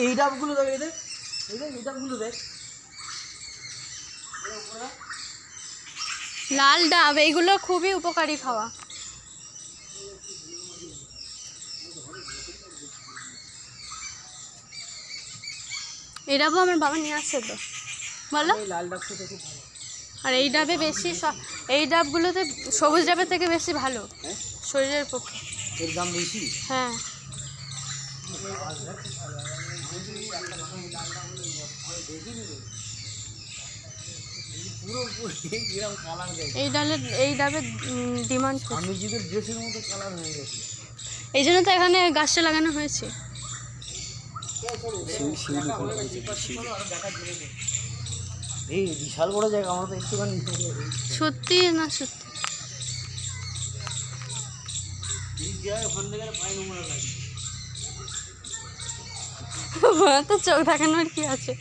এই ডাবগুলো দেখ, এই দেখ, এই ডাবগুলো দেখ, লাল ডাব এইগুলো খুবই উপকারী খাওয়া। এই ডাবও আমার বাবা নিয়ে আসছে তো, বলো। লাল ডাবটা খুব ভালো। আর এই ডাবে বেশি, এই ডাবগুলোতে সবুজ ডাবের থেকে বেশি ভালো শরীরের পক্ষে। এর দাম বেশি? হ্যাঁ। এই ডাবের ডিমান্ড। আমি যদি ড্রেসের মতো কালার হয়ে গেছে, এই জন্য তো এখানে গাছটা লাগানো হয়েছে। এই বিশাল বড় জায়গা, আমরা তো একটুখানি। সত্যি না সত্যি? তো চোখ দেখানোর কি আছে?